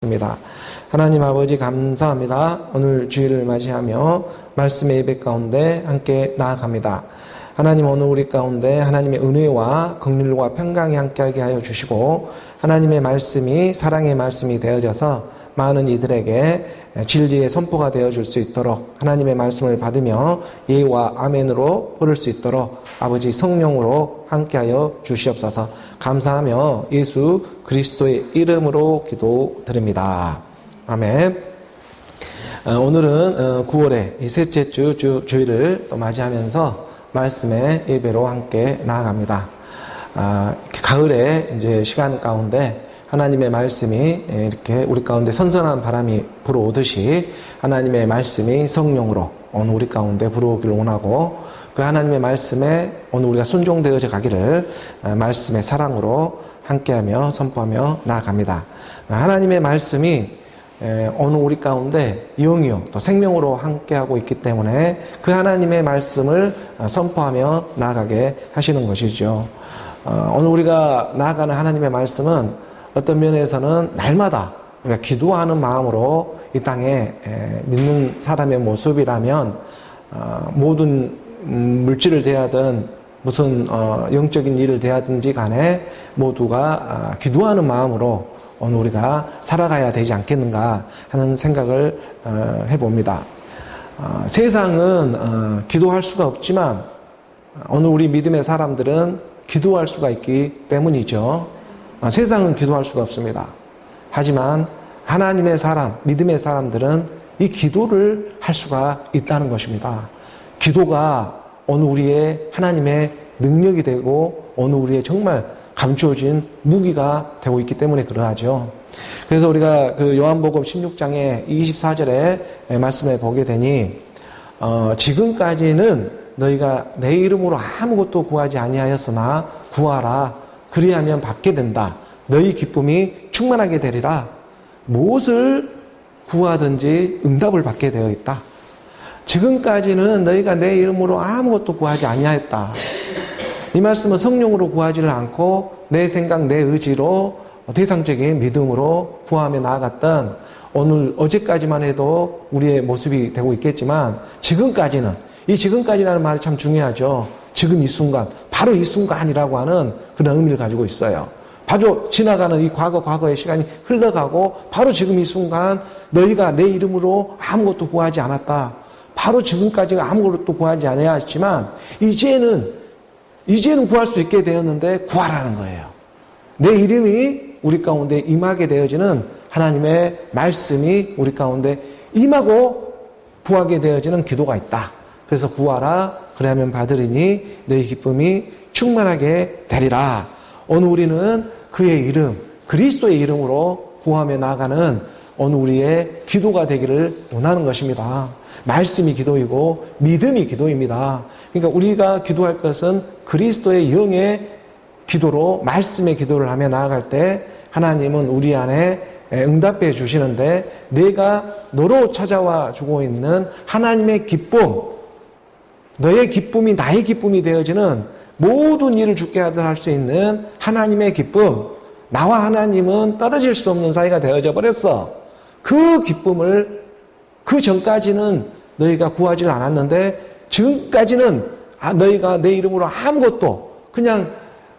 기도하겠습니다. 하나님 아버지 감사합니다. 오늘 주일을 맞이하며 말씀의 예배 가운데 함께 나아갑니다. 하나님 오늘 우리 가운데 하나님의 은혜와 긍휼과 평강이 함께하게 하여 주시고 하나님의 말씀이 사랑의 말씀이 되어져서 많은 이들에게 진리의 선포가 되어줄 수 있도록 하나님의 말씀을 받으며 예와 아멘으로 흐를 수 있도록 아버지 성령으로 함께하여 주시옵소서. 감사하며 예수 그리스도의 이름으로 기도드립니다. 아멘. 오늘은 9월의 이 셋째 주일을 또 맞이하면서 말씀의 예배로 함께 나아갑니다. 가을의 이제 시간 가운데 하나님의 말씀이 이렇게 우리 가운데 선선한 바람이 불어오듯이 하나님의 말씀이 성령으로 오늘 우리 가운데 불어오기를 원하고 그 하나님의 말씀에 오늘 우리가 순종되어져 가기를 말씀의 사랑으로 함께하며 선포하며 나아갑니다. 하나님의 말씀이 오늘 우리 가운데 영이요 또 생명으로 함께하고 있기 때문에 그 하나님의 말씀을 선포하며 나아가게 하시는 것이죠. 오늘 우리가 나아가는 하나님의 말씀은 어떤 면에서는 날마다 우리가 기도하는 마음으로 이 땅에 믿는 사람의 모습이라면 모든 물질을 대하든 무슨 영적인 일을 대하든지 간에 모두가 기도하는 마음으로 오늘 우리가 살아가야 되지 않겠는가 하는 생각을 해봅니다. 세상은 기도할 수가 없지만 오늘 우리 믿음의 사람들은 기도할 수가 있기 때문이죠. 세상은 기도할 수가 없습니다. 하지만 하나님의 사람, 믿음의 사람들은 이 기도를 할 수가 있다는 것입니다. 기도가 오늘 우리의 하나님의 능력이 되고 오늘 우리의 정말 감추어진 무기가 되고 있기 때문에 그러하죠. 그래서 우리가 그 요한복음 16장의 24절의 말씀을 보게 되니 지금까지는 너희가 내 이름으로 아무것도 구하지 아니하였으나 구하라 그리하면 받게 된다. 너희 기쁨이 충만하게 되리라. 무엇을 구하든지 응답을 받게 되어 있다. 지금까지는 너희가 내 이름으로 아무것도 구하지 아니하였다. 이 말씀은 성령으로 구하지를 않고 내 생각, 내 의지로 대상적인 믿음으로 구하며 나아갔던 오늘 어제까지만 해도 우리의 모습이 되고 있겠지만 지금까지는 이 지금까지라는 말이 참 중요하죠. 지금 이 순간, 바로 이 순간이라고 하는 그런 의미를 가지고 있어요. 바로 지나가는 이 과거의 시간이 흘러가고 바로 지금 이 순간 너희가 내 이름으로 아무것도 구하지 않았다. 바로 지금까지 아무것도 구하지 않았지만 이제는 구할 수 있게 되었는데 구하라는 거예요. 내 이름이 우리 가운데 임하게 되어지는 하나님의 말씀이 우리 가운데 임하고 구하게 되어지는 기도가 있다. 그래서 구하라 그리하면 받으리니 너희 기쁨이 충만하게 되리라. 오늘 우리는 그의 이름 그리스도의 이름으로 구하며 나아가는 오늘 우리의 기도가 되기를 원하는 것입니다. 말씀이 기도이고 믿음이 기도입니다. 그러니까 우리가 기도할 것은 그리스도의 영의 기도로 말씀의 기도를 하며 나아갈 때 하나님은 우리 안에 응답해 주시는데 내가 너로 찾아와 주고 있는 하나님의 기쁨 너의 기쁨이 나의 기쁨이 되어지는 모든 일을 주께 하도록 할 수 있는 하나님의 기쁨 나와 하나님은 떨어질 수 없는 사이가 되어져 버렸어. 그 기쁨을 그 전까지는 너희가 구하지 않았는데 지금까지는 너희가 내 이름으로 아무것도 그냥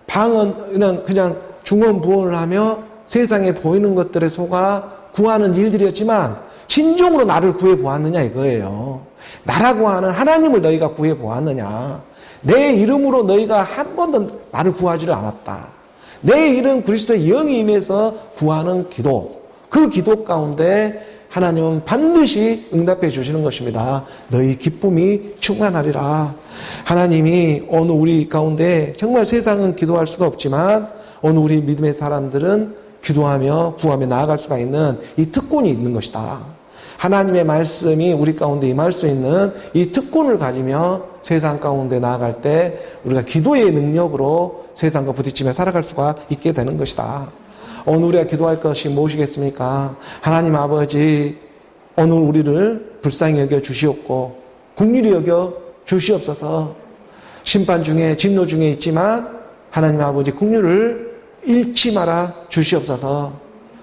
방언은 그냥 중언부언을 하며 세상에 보이는 것들에 속아 구하는 일들이었지만 진정으로 나를 구해 보았느냐 이거예요. 나라고 하는 하나님을 너희가 구해 보았느냐. 내 이름으로 너희가 한 번도 나를 구하지를 않았다. 내 이름 그리스도의 영이 임해서 구하는 기도. 그 기도 가운데 하나님은 반드시 응답해 주시는 것입니다. 너희 기쁨이 충만하리라. 하나님이 오늘 우리 가운데 정말 세상은 기도할 수가 없지만 오늘 우리 믿음의 사람들은 기도하며 구하며 나아갈 수가 있는 이 특권이 있는 것이다. 하나님의 말씀이 우리 가운데 임할 수 있는 이 특권을 가지며 세상 가운데 나아갈 때 우리가 기도의 능력으로 세상과 부딪히며 살아갈 수가 있게 되는 것이다. 오늘 우리가 기도할 것이 무엇이겠습니까? 하나님 아버지, 오늘 우리를 불쌍히 여겨 주시옵고 긍휼히 여겨 주시옵소서. 심판 중에 진노 중에 있지만 하나님 아버지 긍휼을 잃지 말아 주시옵소서.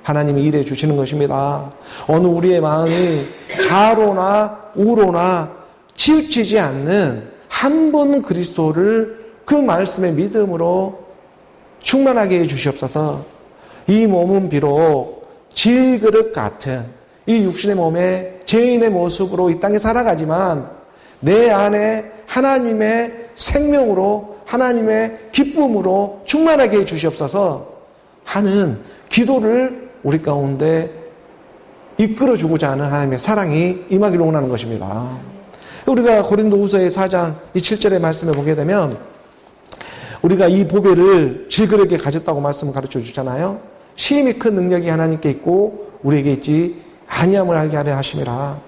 하나님이 일해 주시는 것입니다. 어느 우리의 마음이 좌로나 우로나 치우치지 않는 한 번 그리스도를 그 말씀의 믿음으로 충만하게 해 주시옵소서. 이 몸은 비록 질그릇 같은 이 육신의 몸에 죄인의 모습으로 이 땅에 살아가지만 내 안에 하나님의 생명으로 하나님의 기쁨으로 충만하게 해 주시옵소서 하는 기도를 우리 가운데 이끌어주고자 하는 하나님의 사랑이 임하기를 원하는 것입니다. 우리가 고린도후서의 4장 이 7절의 말씀을 보게 되면 우리가 이 보배를 질그릇에 가졌다고 말씀을 가르쳐 주잖아요. 심히 큰 능력이 하나님께 있고 우리에게 있지 아니함을 알게 하려 하심이라.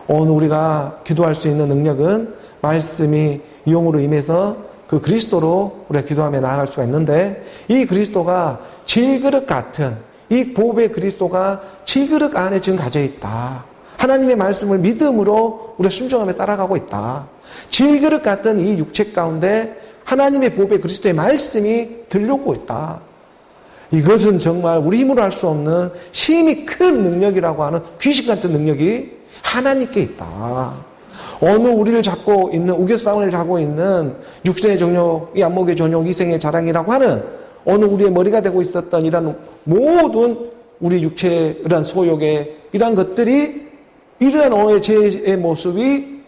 오늘 우리가 기도할 수 있는 능력은 말씀이 영으로 임해서 그 그리스도로 우리가 기도하며 나아갈 수가 있는데 이 그리스도가 질그릇 같은 이 보배 그리스도가 질그릇 안에 지금 가져 있다. 하나님의 말씀을 믿음으로 우리가 순종하며 따라가고 있다. 질그릇 같은 이 육체 가운데 하나님의 보배 그리스도의 말씀이 들려오고 있다. 이것은 정말 우리 힘으로 할 수 없는 심히 큰 능력이라고 하는 귀신 같은 능력이 하나님께 있다. 어느 우리를 잡고 있는 우겨싸움을 잡고 있는 육신의 정욕, 이 안목의 정욕, 이생의 자랑이라고 하는 어느 우리의 머리가 되고 있었던 이런 모든 우리 육체의 이런 소욕의 이러한 것들이 이러한 오해의 죄의 모습이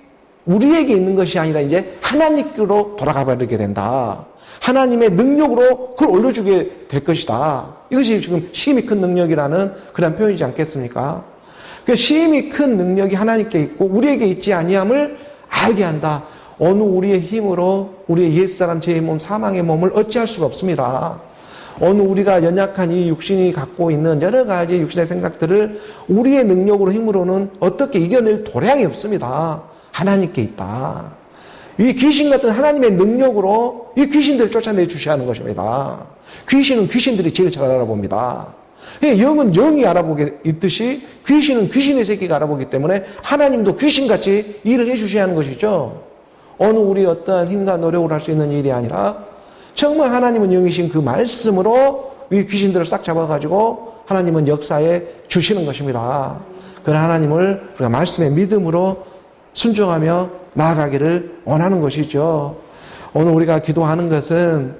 우리에게 있는 것이 아니라 이제 하나님께로 돌아가 버리게 된다. 하나님의 능력으로 그걸 올려주게 될 것이다. 이것이 지금 심히 큰 능력이라는 그런 표현이지 않겠습니까? 그 심히 큰 능력이 하나님께 있고 우리에게 있지 아니함을 알게 한다. 어느 우리의 힘으로 우리의 옛사람 죄의 몸 사망의 몸을 어찌할 수가 없습니다. 어느 우리가 연약한 이 육신이 갖고 있는 여러 가지 육신의 생각들을 우리의 능력으로 힘으로는 어떻게 이겨낼 도량이 없습니다. 하나님께 있다. 이 귀신 같은 하나님의 능력으로 이 귀신들을 쫓아내 주셔야 하는 것입니다. 귀신은 귀신들이 제일 잘 알아봅니다. 영은 영이 알아보게 있듯이 귀신은 귀신의 새끼가 알아보기 때문에 하나님도 귀신같이 일을 해주셔야 하는 것이죠. 어느 우리 어떠한 힘과 노력을 할 수 있는 일이 아니라 정말 하나님은 영이신 그 말씀으로 이 귀신들을 싹 잡아가지고 하나님은 역사에 주시는 것입니다. 그런 하나님을 우리가 말씀의 믿음으로 순종하며 나아가기를 원하는 것이죠. 오늘 우리가 기도하는 것은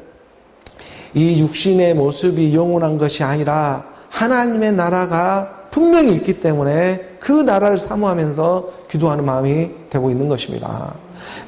이 육신의 모습이 영원한 것이 아니라 하나님의 나라가 분명히 있기 때문에 그 나라를 사모하면서 기도하는 마음이 되고 있는 것입니다.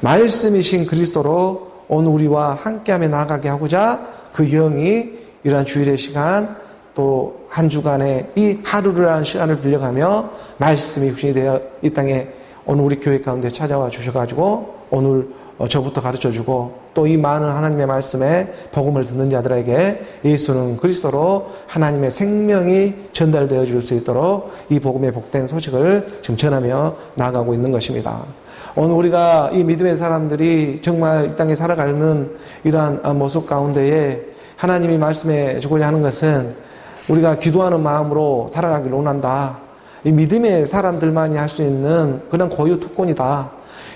말씀이신 그리스도로 오늘 우리와 함께하며 나아가게 하고자 그 영이 이러한 주일의 시간 또 한 주간의 이 하루를 한 시간을 빌려가며 말씀이 육신이 되어 이 땅에 오늘 우리 교회 가운데 찾아와 주셔가지고 오늘 저부터 가르쳐주고 또 이 많은 하나님의 말씀에 복음을 듣는 자들에게 예수는 그리스도로 하나님의 생명이 전달되어 줄 수 있도록 이 복음의 복된 소식을 지금 전하며 나아가고 있는 것입니다. 오늘 우리가 이 믿음의 사람들이 정말 이 땅에 살아가는 이러한 모습 가운데에 하나님이 말씀해 주고자 하는 것은 우리가 기도하는 마음으로 살아가기를 원한다. 이 믿음의 사람들만이 할 수 있는 그런 고유 특권이다.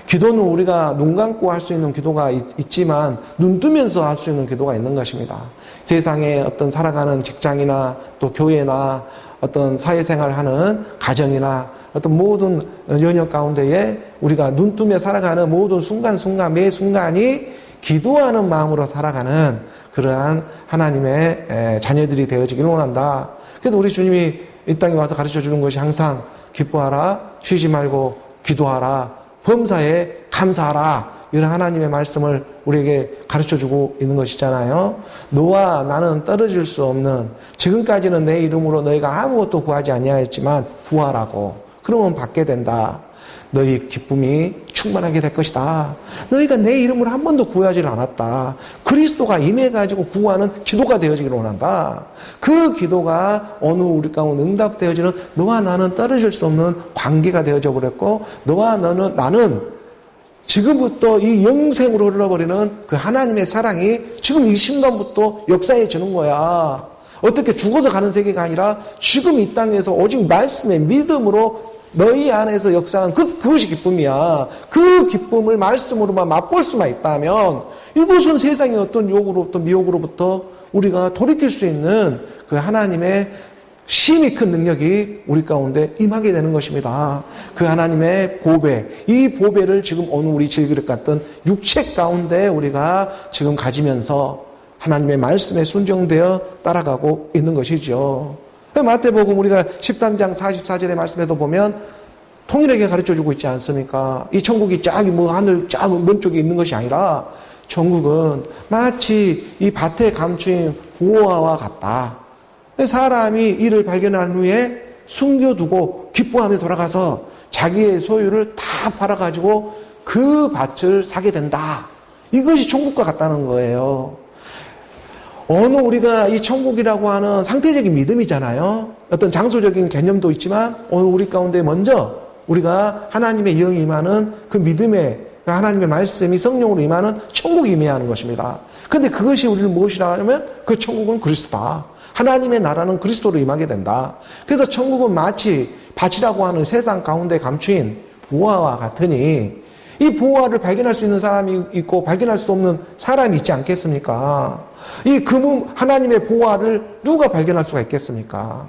기도는 우리가 눈 감고 할 수 있는 기도가 있지만 눈 뜨면서 할 수 있는 기도가 있는 것입니다. 세상에 어떤 살아가는 직장이나 또 교회나 어떤 사회생활을 하는 가정이나 어떤 모든 영역 가운데에 우리가 눈 뜨며 살아가는 모든 순간순간 매 순간이 기도하는 마음으로 살아가는 그러한 하나님의 자녀들이 되어지기를 원한다. 그래서 우리 주님이 이 땅에 와서 가르쳐 주는 것이 항상 기뻐하라, 쉬지 말고 기도하라, 범사에 감사하라, 이런 하나님의 말씀을 우리에게 가르쳐주고 있는 것이잖아요. 너와 나는 떨어질 수 없는, 지금까지는 내 이름으로 너희가 아무것도 구하지 아니하였지만 구하라고. 그러면 받게 된다. 너희 기쁨이 충만하게 될 것이다. 너희가 내 이름으로 한 번도 구하지를 않았다. 그리스도가 임해가지고 구하는 기도가 되어지기를 원한다. 그 기도가 어느 우리 가운데 응답되어지는 너와 나는 떨어질 수 없는 관계가 되어져 버렸고, 너와 나는 지금부터 이 영생으로 흘러버리는 그 하나님의 사랑이 지금 이 순간부터 역사해지는 거야. 어떻게 죽어서 가는 세계가 아니라 지금 이 땅에서 오직 말씀의 믿음으로 너희 안에서 역사한 그것이 기쁨이야. 그 기쁨을 말씀으로만 맛볼 수만 있다면 이것은 세상의 어떤 유혹으로부터 미혹으로부터 우리가 돌이킬 수 있는 그 하나님의 심히 큰 능력이 우리 가운데 임하게 되는 것입니다. 그 하나님의 보배, 이 보배를 지금 오늘 우리 질그릇 같은 육체 가운데 우리가 지금 가지면서 하나님의 말씀에 순종되어 따라가고 있는 것이죠. 마태복음 우리가 13장 44절의 말씀에도 보면 통일하게 가르쳐주고 있지 않습니까? 이 천국이 쫙 하늘 쫙 먼 쪽에 있는 것이 아니라 천국은 마치 이 밭에 감추인 보화와 같다. 사람이 이를 발견한 후에 숨겨두고 기뻐하며 돌아가서 자기의 소유를 다 팔아가지고 그 밭을 사게 된다. 이것이 천국과 같다는 거예요. 어느 우리가 이 천국이라고 하는 상태적인 믿음이잖아요. 어떤 장소적인 개념도 있지만 오늘 우리 가운데 먼저 우리가 하나님의 영이 임하는 그 믿음의 하나님의 말씀이 성령으로 임하는 천국이 임해야 하는 것입니다. 그런데 그것이 우리를 무엇이라 하면 그 천국은 그리스도다. 하나님의 나라는 그리스도로 임하게 된다. 그래서 천국은 마치 밭이라고 하는 세상 가운데 감추인 보화와 같으니 이 보화를 발견할 수 있는 사람이 있고 발견할 수 없는 사람이 있지 않겠습니까? 이 하나님의 보화를 누가 발견할 수가 있겠습니까?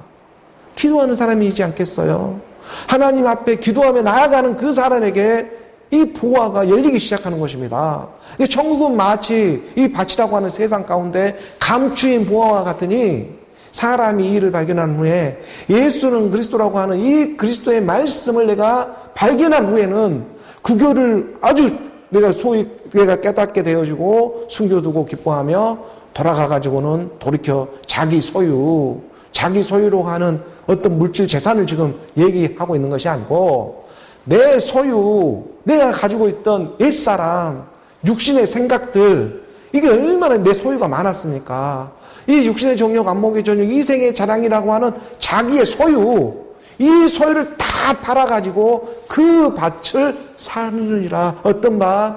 기도하는 사람이 있지 않겠어요? 하나님 앞에 기도하며 나아가는 그 사람에게 이 보화가 열리기 시작하는 것입니다. 천국은 마치 이 밭이라고 하는 세상 가운데 감추인 보화와 같으니 사람이 이를 발견한 후에 예수는 그리스도라고 하는 이 그리스도의 말씀을 내가 발견한 후에는 그 교를 아주 내가 깨닫게 되어지고 숨겨두고 기뻐하며 돌아가가지고는 돌이켜 자기 소유로 하는 어떤 물질 재산을 지금 얘기하고 있는 것이 아니고 내 소유, 내가 가지고 있던 옛사람, 육신의 생각들, 이게 얼마나 내 소유가 많았습니까? 이 육신의 정욕, 안목의 정욕, 이생의 자랑이라고 하는 자기의 소유, 이 소유를 다 팔아가지고 그 밭을 사느니라. 어떤 밭?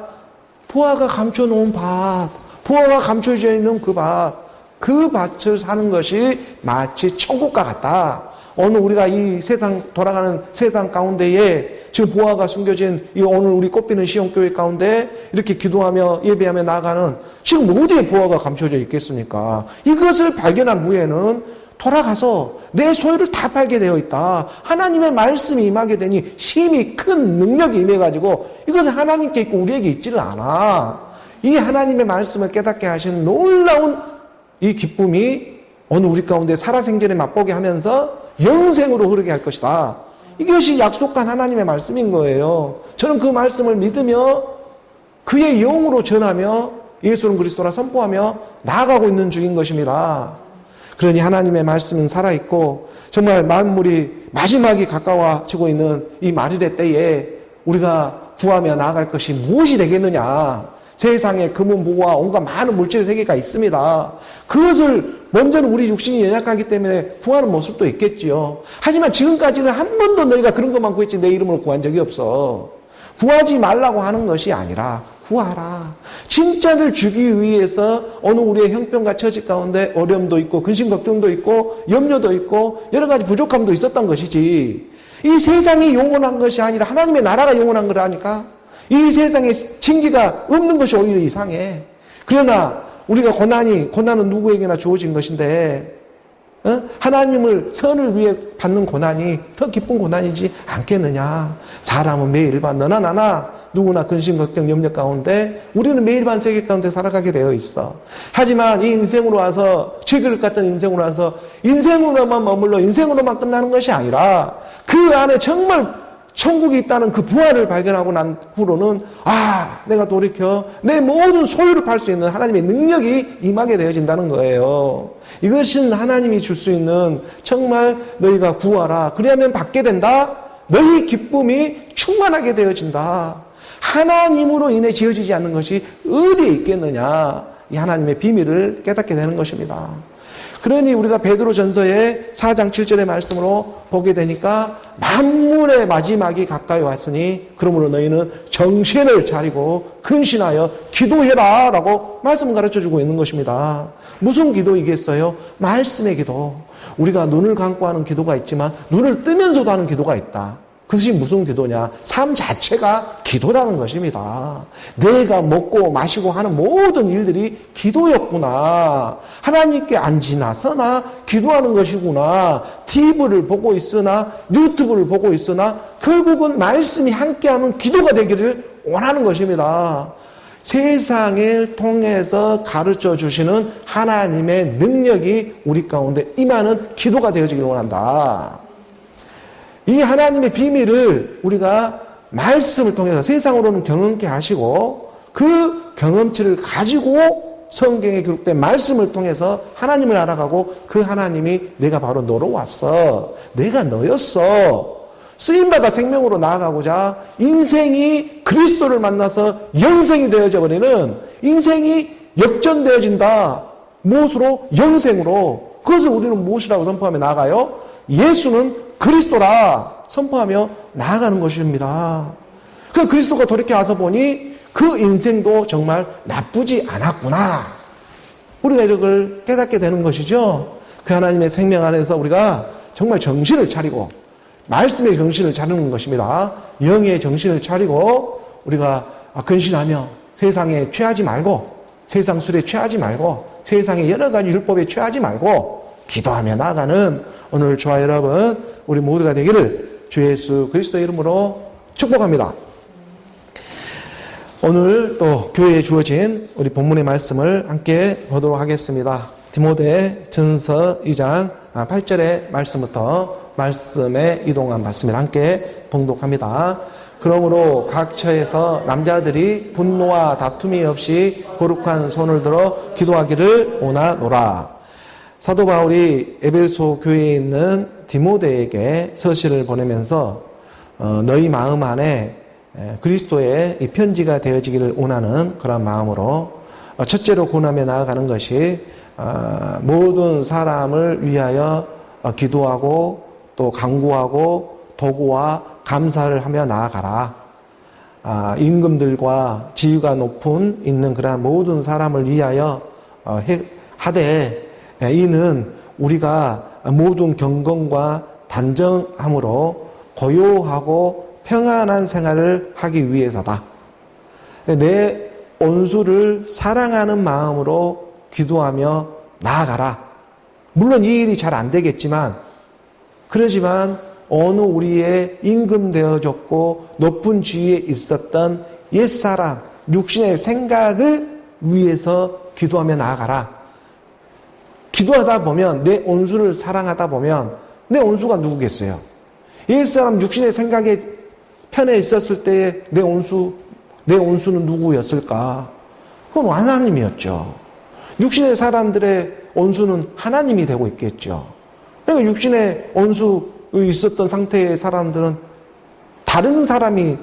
보화가 감춰놓은 밭, 보화가 감춰져 있는 그 밭을 사는 것이 마치 천국과 같다. 오늘 우리가 이 세상, 돌아가는 세상 가운데에 지금 보화가 숨겨진 이 오늘 우리 꽃피는 시온교회 가운데 이렇게 기도하며 예배하며 나아가는 지금 어디에 보화가 감춰져 있겠습니까? 이것을 발견한 후에는 돌아가서 내 소유를 다 팔게 되어 있다. 하나님의 말씀이 임하게 되니 심히 큰 능력이 임해가지고 이것은 하나님께 있고 우리에게 있지를 않아. 이 하나님의 말씀을 깨닫게 하시는 놀라운 이 기쁨이 오늘 우리 가운데 살아생전에 맛보게 하면서 영생으로 흐르게 할 것이다. 이것이 약속한 하나님의 말씀인 거예요. 저는 그 말씀을 믿으며 그의 영으로 전하며 예수는 그리스도라 선포하며 나아가고 있는 중인 것입니다. 그러니 하나님의 말씀은 살아있고 정말 만물이 마지막이 가까워지고 있는 이 말일의 때에 우리가 구하며 나아갈 것이 무엇이 되겠느냐. 세상에 금은 보화 온갖 많은 물질 세계가 있습니다. 그것을 먼저는 우리 육신이 연약하기 때문에 구하는 모습도 있겠지요. 하지만 지금까지는 한 번도 너희가 그런 것만 구했지 내 이름으로 구한 적이 없어. 구하지 말라고 하는 것이 아니라 구하라. 진짜를 주기 위해서 어느 우리의 형편과 처지 가운데 어려움도 있고 근심 걱정도 있고 염려도 있고 여러 가지 부족함도 있었던 것이지. 이 세상이 영원한 것이 아니라 하나님의 나라가 영원한 거라니까. 이 세상에 진기가 없는 것이 오히려 이상해. 그러나 우리가 고난은 누구에게나 주어진 것인데 하나님을 선을 위해 받는 고난이 더 기쁜 고난이지 않겠느냐. 사람은 매일 반 너나 나나 누구나 근심 걱정 염려 가운데 우리는 매일 반 세계 가운데 살아가게 되어 있어. 하지만 이 인생으로 와서 질그릇 같은 인생으로 와서 인생으로만 머물러 인생으로만 끝나는 것이 아니라 그 안에 정말 천국이 있다는 그 부활을 발견하고 난 후로는 내가 돌이켜 내 모든 소유를 팔 수 있는 하나님의 능력이 임하게 되어진다는 거예요. 이것은 하나님이 줄 수 있는 정말 너희가 구하라. 그리하면 받게 된다. 너희 기쁨이 충만하게 되어진다. 하나님으로 인해 지어지지 않는 것이 어디에 있겠느냐. 이 하나님의 비밀을 깨닫게 되는 것입니다. 그러니 우리가 베드로전서의 4장 7절의 말씀으로 보게 되니까 만물의 마지막이 가까이 왔으니 그러므로 너희는 정신을 차리고 근신하여 기도해라 라고 말씀을 가르쳐주고 있는 것입니다. 무슨 기도이겠어요? 말씀의 기도. 우리가 눈을 감고 하는 기도가 있지만 눈을 뜨면서도 하는 기도가 있다. 그것이 무슨 기도냐? 삶 자체가 기도라는 것입니다. 내가 먹고 마시고 하는 모든 일들이 기도였구나. 하나님께 안 지나서나 기도하는 것이구나. TV를 보고 있으나 유튜브를 보고 있으나 결국은 말씀이 함께하면 기도가 되기를 원하는 것입니다. 세상을 통해서 가르쳐 주시는 하나님의 능력이 우리 가운데 임하는 기도가 되어지길 원한다. 이 하나님의 비밀을 우리가 말씀을 통해서 세상으로는 경험케 하시고 그 경험치를 가지고 성경에 기록된 말씀을 통해서 하나님을 알아가고 그 하나님이 내가 바로 너로 왔어. 내가 너였어. 쓰임받아 생명으로 나아가고자 인생이 그리스도를 만나서 영생이 되어져 버리는 인생이 역전되어진다. 무엇으로? 영생으로. 그것을 우리는 무엇이라고 선포하며 나아가요? 예수는 그리스도라 선포하며 나아가는 것입니다. 그 그리스도가 돌이켜 와서 보니 그 인생도 정말 나쁘지 않았구나. 우리가 이걸 깨닫게 되는 것이죠. 그 하나님의 생명 안에서 우리가 정말 정신을 차리고 말씀의 정신을 차리는 것입니다. 영의 정신을 차리고 우리가 근신하며 세상에 취하지 말고 세상 술에 취하지 말고 세상의 여러 가지 율법에 취하지 말고 기도하며 나아가는 오늘 저와 여러분 우리 모두가 되기를 주 예수 그리스도의 이름으로 축복합니다. 오늘 또 교회에 주어진 우리 본문의 말씀을 함께 보도록 하겠습니다. 디모데 전서 2장 8절의 말씀부터 말씀에 이동한 말씀을 함께 봉독합니다. 그러므로 각 처에서 남자들이 분노와 다툼이 없이 거룩한 손을 들어 기도하기를 원하노라. 사도 바울이 에베소 교회에 있는 디모데에게 서신을 보내면서 너희 마음 안에 그리스도의 이 편지가 되어지기를 원하는 그런 마음으로 첫째로 권하며 나아가는 것이 모든 사람을 위하여 기도하고 또 간구하고 도구와 감사를 하며 나아가라. 임금들과 지위가 높은 있는 그러한 모든 사람을 위하여 하되 이는 우리가 모든 경건과 단정함으로 고요하고 평안한 생활을 하기 위해서다. 내 원수를 사랑하는 마음으로 기도하며 나아가라. 물론 이 일이 잘 안 되겠지만 그러지만 어느 우리의 임금 되어졌고 높은 지위에 있었던 옛사람, 육신의 생각을 위해서 기도하며 나아가라. 기도하다 보면 내 원수를 사랑하다 보면 내 원수가 누구겠어요? 옛사람 육신의 생각에 편에 있었을 때의 내 원수는 누구였을까? 그건 하나님이었죠. 육신의 사람들의 원수는 하나님이 되고 있겠죠. 그러니까 육신의 원수 있었던 상태의 사람들은 다른 사람이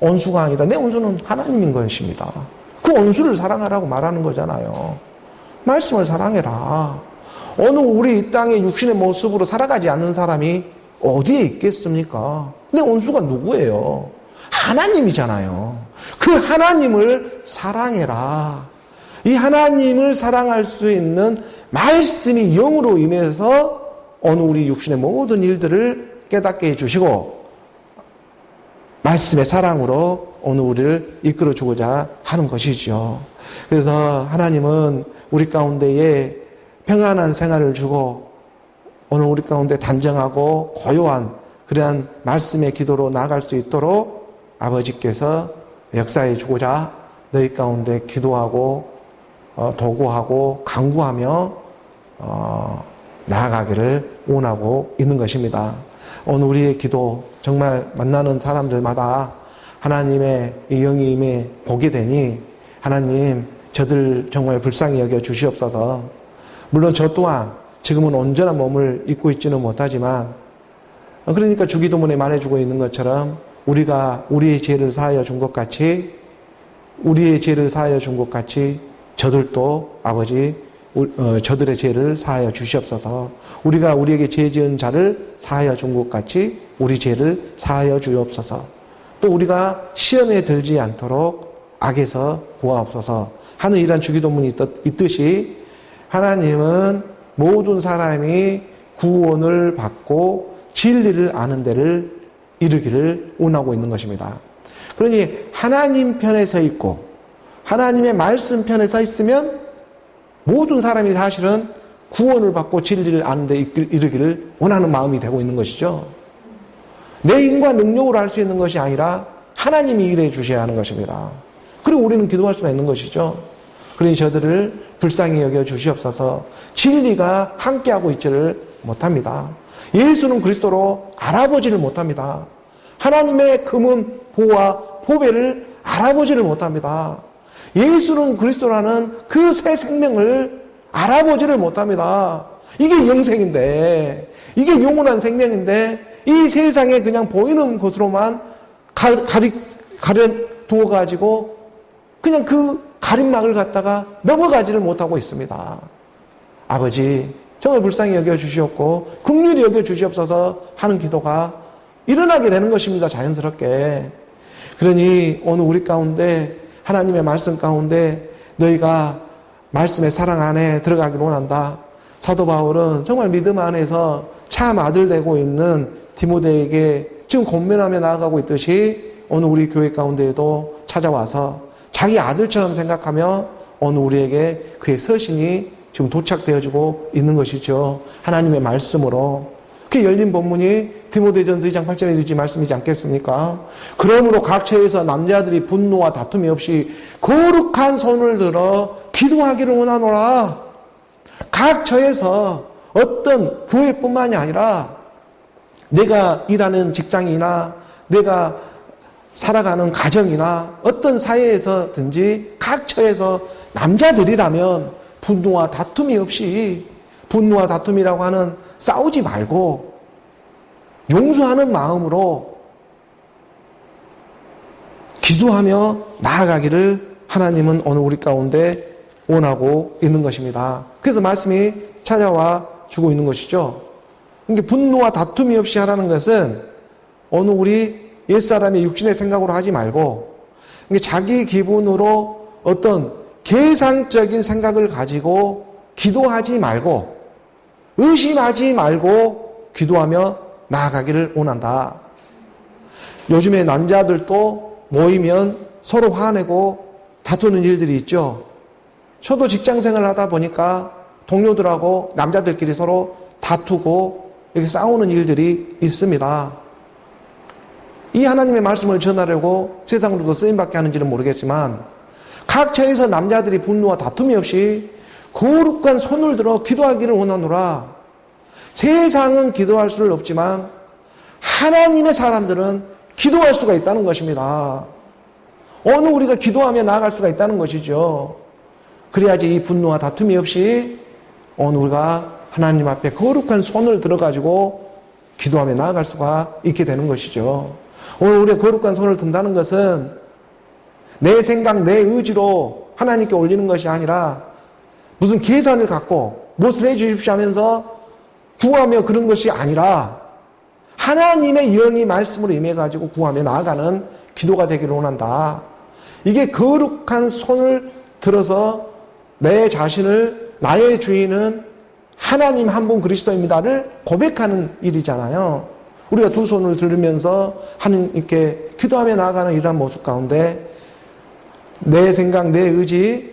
원수가 아니라 내 원수는 하나님인 것입니다. 그 원수를 사랑하라고 말하는 거잖아요. 말씀을 사랑해라. 어느 우리 이 땅의 육신의 모습으로 살아가지 않는 사람이 어디에 있겠습니까? 내 원수가 누구예요? 하나님이잖아요. 그 하나님을 사랑해라. 이 하나님을 사랑할 수 있는 말씀이 영으로 임해서 어느 우리 육신의 모든 일들을 깨닫게 해주시고 말씀의 사랑으로 어느 우리를 이끌어주고자 하는 것이죠. 그래서 하나님은 우리 가운데에 평안한 생활을 주고 오늘 우리 가운데 단정하고 고요한 그러한 말씀의 기도로 나아갈 수 있도록 아버지께서 역사해 주고자 너희 가운데 기도하고 도구하고 간구하며 나아가기를 원하고 있는 것입니다. 오늘 우리의 기도 정말 만나는 사람들마다 하나님의 이 영이 임해 보게 되니 하나님 저들 정말 불쌍히 여겨 주시옵소서. 물론 저 또한 지금은 온전한 몸을 입고 있지는 못하지만 그러니까 주기도문에 말해주고 있는 것처럼 우리가 우리의 죄를 사하여 준 것 같이 저들도 아버지 저들의 죄를 사하여 주시옵소서. 우리가 우리에게 죄 지은 자를 사하여 준 것 같이 우리 죄를 사하여 주옵소서. 또 우리가 시험에 들지 않도록 악에서 구하옵소서 하는 이러한 주기도문이 있듯이 하나님은 모든 사람이 구원을 받고 진리를 아는 데를 이르기를 원하고 있는 것입니다. 그러니 하나님 편에 서 있고 하나님의 말씀 편에 서 있으면 모든 사람이 사실은 구원을 받고 진리를 아는 데 이르기를 원하는 마음이 되고 있는 것이죠. 내 힘과 능력으로 할 수 있는 것이 아니라 하나님이 일해 주셔야 하는 것입니다. 그리고 우리는 기도할 수가 있는 것이죠. 그러니 저들을 불쌍히 여겨 주시옵소서. 진리가 함께하고 있지를 못합니다. 예수는 그리스도로 알아보지를 못합니다. 하나님의 금은 보와 보배를 알아보지를 못합니다. 예수는 그리스도라는 그 새 생명을 알아보지를 못합니다. 이게 영생인데, 이게 영원한 생명인데, 이 세상에 그냥 보이는 것으로만 가려 두어가지고, 그냥 그 가림막을 갖다가 넘어가지를 못하고 있습니다. 아버지, 정말 불쌍히 여겨주시옵고, 긍휼히 여겨주시옵소서 하는 기도가 일어나게 되는 것입니다. 자연스럽게. 그러니 오늘 우리 가운데, 하나님의 말씀 가운데 너희가 말씀의 사랑 안에 들어가기를 원한다. 사도 바울은 정말 믿음 안에서 참 아들 되고 있는 디모데에게 지금 권면하며 나아가고 있듯이 오늘 우리 교회 가운데에도 찾아와서 자기 아들처럼 생각하며 오늘 우리에게 그의 서신이 지금 도착되어지고 있는 것이죠. 하나님의 말씀으로. 그 열린 본문이 디모데전서 2장 8절에 이르지 말씀이지 않겠습니까? 그러므로 각 처에서 남자들이 분노와 다툼이 없이 거룩한 손을 들어 기도하기를 원하노라. 각 처에서 어떤 교회뿐만이 아니라 내가 일하는 직장이나 내가 살아가는 가정이나 어떤 사회에서든지 각 처에서 남자들이라면 분노와 다툼이 없이, 분노와 다툼이라고 하는 싸우지 말고 용서하는 마음으로 기도하며 나아가기를 하나님은 오늘 우리 가운데 원하고 있는 것입니다. 그래서 말씀이 찾아와 주고 있는 것이죠. 그러니까 분노와 다툼이 없이 하라는 것은 오늘 우리 옛사람의 육신의 생각으로 하지 말고 자기 기분으로 어떤 계산적인 생각을 가지고 기도하지 말고 의심하지 말고 기도하며 나아가기를 원한다. 요즘에 남자들도 모이면 서로 화내고 다투는 일들이 있죠. 저도 직장생활을 하다 보니까 동료들하고 남자들끼리 서로 다투고 이렇게 싸우는 일들이 있습니다. 이 하나님의 말씀을 전하려고 세상으로도 쓰임받게 하는지는 모르겠지만 각 처에서 남자들이 분노와 다툼이 없이 거룩한 손을 들어 기도하기를 원하노라. 세상은 기도할 수 없지만 하나님의 사람들은 기도할 수가 있다는 것입니다. 오늘 우리가 기도하며 나아갈 수가 있다는 것이죠. 그래야지 이 분노와 다툼이 없이 오늘 우리가 하나님 앞에 거룩한 손을 들어가지고 기도하며 나아갈 수가 있게 되는 것이죠. 오늘 우리가 거룩한 손을 든다는 것은 내 생각, 내 의지로 하나님께 올리는 것이 아니라 무슨 계산을 갖고 무엇을 해 주십시오 하면서 구하며 그런 것이 아니라 하나님의 영이 말씀으로 임해가지고 구하며 나아가는 기도가 되기를 원한다. 이게 거룩한 손을 들어서 내 자신을 나의 주인은 하나님 한 분 그리스도입니다를 고백하는 일이잖아요. 우리가 두 손을 들으면서 하나님께 기도하며 나아가는 이러한 모습 가운데 내 생각, 내 의지,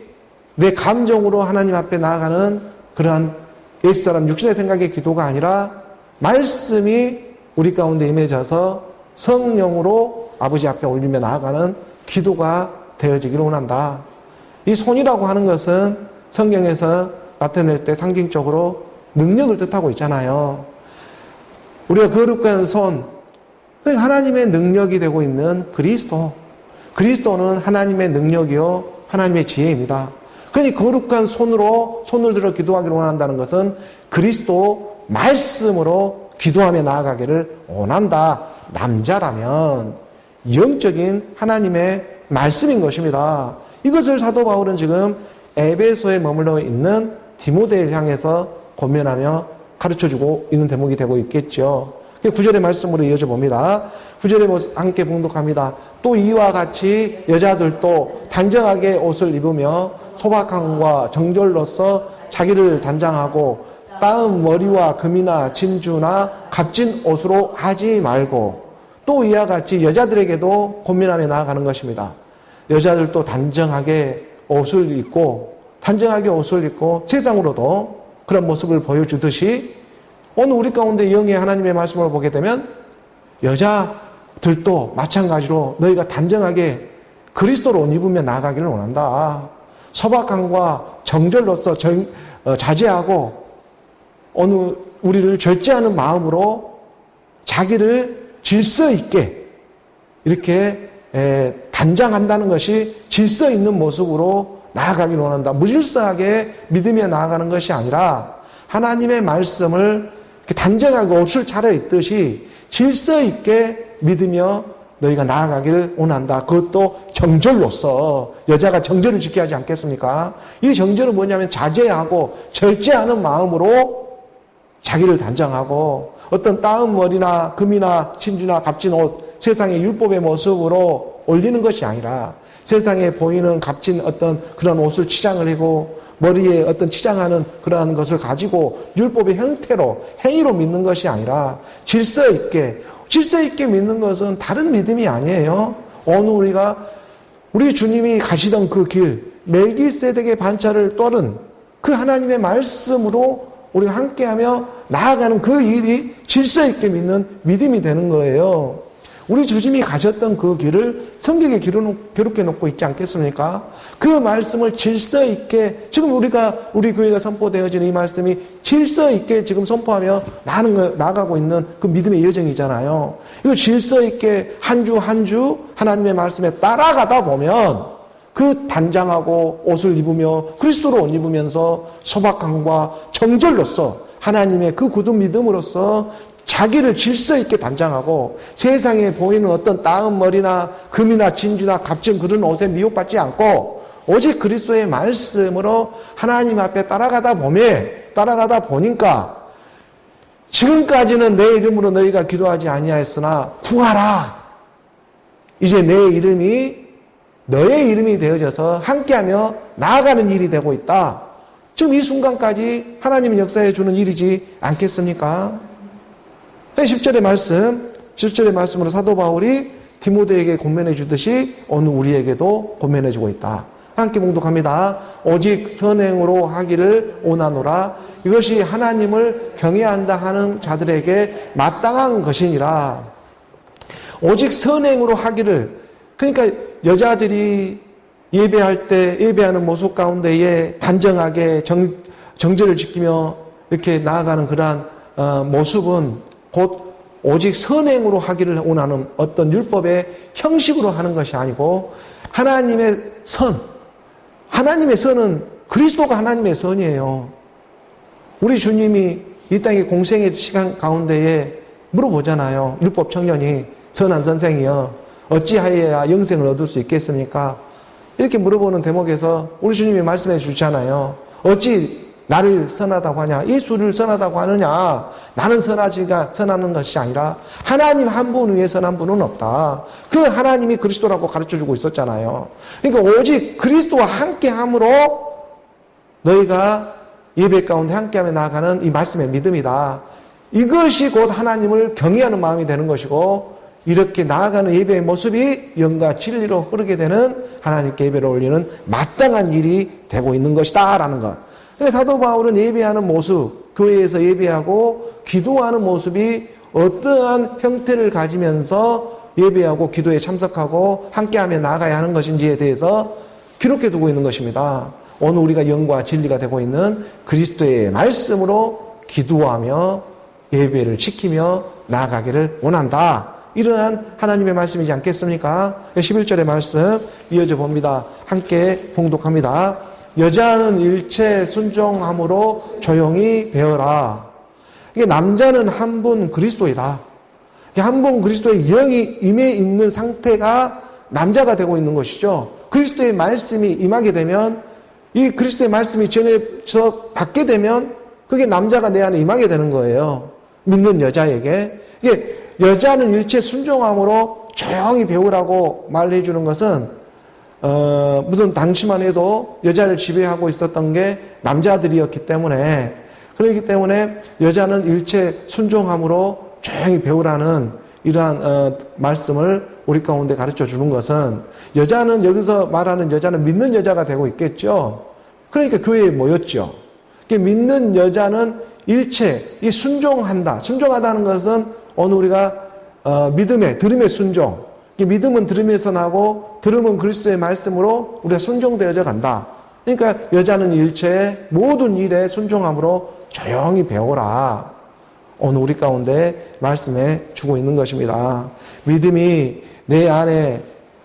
내 감정으로 하나님 앞에 나아가는 그러한 옛사람 육신의 생각의 기도가 아니라 말씀이 우리 가운데 임해져서 성령으로 아버지 앞에 올리며 나아가는 기도가 되어지기를 원한다. 이 손이라고 하는 것은 성경에서 나타낼 때 상징적으로 능력을 뜻하고 있잖아요. 우리가 거룩한 손, 하나님의 능력이 되고 있는 그리스도. 그리스도는 하나님의 능력이요 하나님의 지혜입니다. 그러니 거룩한 손을 들어 기도하기를 원한다는 것은 그리스도 말씀으로 기도하며 나아가기를 원한다. 남자라면 영적인 하나님의 말씀인 것입니다. 이것을 사도 바울은 지금 에베소에 머물러 있는 디모데를 향해서 권면하며 가르쳐주고 있는 대목이 되고 있겠죠. 9절의 말씀으로 이어져 봅니다. 9절에 함께 봉독합니다. 또 이와 같이 여자들도 단정하게 옷을 입으며 소박함과 정절로서 자기를 단장하고 따은 머리와 금이나 진주나 값진 옷으로 하지 말고 또 이와 같이 여자들에게도 권면하며 나아가는 것입니다. 여자들도 단정하게 옷을 입고 세상으로도 그런 모습을 보여주듯이 오늘 우리 가운데 영의 하나님의 말씀을 보게 되면 여자들도 마찬가지로 너희가 단정하게 그리스도로 옷 입으며 나아가기를 원한다. 소박함과 정절로서 자제하고 어느 우리를 절제하는 마음으로 자기를 질서 있게 이렇게 단장한다는 것이 질서 있는 모습으로 나아가기를 원한다. 무질서하게 믿으며 나아가는 것이 아니라 하나님의 말씀을 단정하게 옷을 차려입듯이 질서 있게 믿으며 너희가 나아가기를 원한다. 그것도 정절로서 여자가 정절을 지켜야 하지 않겠습니까? 이 정절은 뭐냐면 자제하고 절제하는 마음으로 자기를 단정하고 어떤 따은 머리나 금이나 진주나 값진 옷, 세상의 율법의 모습으로 올리는 것이 아니라 세상에 보이는 값진 어떤 그런 옷을 치장을 하고 머리에 어떤 치장하는 그러한 것을 가지고 율법의 형태로 행위로 믿는 것이 아니라 질서 있게 믿는 것은 다른 믿음이 아니에요. 오늘 우리 주님이 가시던 그 길, 멜기세덱의 반차를 떠는 그 하나님의 말씀으로 우리가 함께하며 나아가는 그 일이 질서 있게 믿는 믿음이 되는 거예요. 우리 주님이 가셨던 그 길을 성경에 기록해 놓고 있지 않겠습니까? 그 말씀을 질서 있게 지금 우리 교회가 선포되어지는 이 말씀이 질서 있게 지금 선포하며 나아가고 있는 그 믿음의 여정이잖아요. 이거 질서 있게 한 주 한 주 하나님의 말씀에 따라가다 보면 그 단장하고 옷을 입으며 그리스도로 옷 입으면서 소박함과 정절로서 하나님의 그 굳은 믿음으로써 자기를 질서 있게 단장하고 세상에 보이는 어떤 따은 머리나 금이나 진주나 값진 그런 옷에 미혹받지 않고 오직 그리스도의 말씀으로 하나님 앞에 따라가다 보니까 지금까지는 내 이름으로 너희가 기도하지 아니하였으나 구하라. 이제 내 이름이 너의 이름이 되어져서 함께하며 나아가는 일이 되고 있다. 지금 이 순간까지 하나님이 역사해 주는 일이지 않겠습니까? 10절의 말씀으로 사도 바울이 디모데에게 권면해 주듯이 오늘 우리에게도 권면해 주고 있다. 함께 봉독합니다. 오직 선행으로 하기를 원하노라. 이것이 하나님을 경외한다 하는 자들에게 마땅한 것이니라. 오직 선행으로 하기를, 그러니까 여자들이 예배할 때 예배하는 모습 가운데에 단정하게 정제를 지키며 이렇게 나아가는 그러한 모습은 곧 오직 선행으로 하기를 원하는 어떤 율법의 형식으로 하는 것이 아니고 하나님의 선은 그리스도가 하나님의 선이에요. 우리 주님이 이 땅의 공생의 시간 가운데에 물어보잖아요. 율법 청년이 선한 선생이여 어찌하여야 영생을 얻을 수 있겠습니까? 이렇게 물어보는 대목에서 우리 주님이 말씀해 주잖아요. 어찌 나를 선하다고 하냐? 예수를 선하다고 하느냐? 나는 선하는 것이 아니라 하나님 한 분 위에 선한 분은 없다. 그 하나님이 그리스도라고 가르쳐주고 있었잖아요. 그러니까 오직 그리스도와 함께함으로 너희가 예배 가운데 함께하며 나아가는 이 말씀의 믿음이다. 이것이 곧 하나님을 경외하는 마음이 되는 것이고 이렇게 나아가는 예배의 모습이 영과 진리로 흐르게 되는 하나님께 예배를 올리는 마땅한 일이 되고 있는 것이다 라는 것. 사도 바울은 예배하는 모습, 교회에서 예배하고 기도하는 모습이 어떠한 형태를 가지면서 예배하고 기도에 참석하고 함께하며 나아가야 하는 것인지에 대해서 기록해 두고 있는 것입니다. 오늘 우리가 영과 진리가 되고 있는 그리스도의 말씀으로 기도하며 예배를 지키며 나아가기를 원한다. 이러한 하나님의 말씀이지 않겠습니까? 11절의 말씀 이어져 봅니다. 함께 봉독합니다. 여자는 일체 순종함으로 조용히 배어라. 이게 남자는 한 분 그리스도이다. 한 분 그리스도의 영이 임해 있는 상태가 남자가 되고 있는 것이죠. 그리스도의 말씀이 임하게 되면 이 그리스도의 말씀이 전해서 받게 되면 그게 남자가 내 안에 임하게 되는 거예요. 믿는 여자에게. 이게 여자는 일체 순종함으로 조용히 배우라고 말해 주는 것은 무슨 당시만 해도 여자를 지배하고 있었던 게 남자들이었기 때문에 그렇기 때문에 여자는 일체 순종함으로 조용히 배우라는 이러한 말씀을 우리 가운데 가르쳐 주는 것은, 여자는 여기서 말하는 여자는 믿는 여자가 되고 있겠죠. 그러니까 교회에 모였죠. 믿는 여자는 일체 이 순종한다. 순종하다는 것은 오늘 우리가 들음의 순종. 믿음은 들음에서 나고 들음은 그리스도의 말씀으로 우리가 순종되어져 간다. 그러니까 여자는 일체 모든 일에 순종함으로 조용히 배우라. 오늘 우리 가운데 말씀해 주고 있는 것입니다. 믿음이 내 안에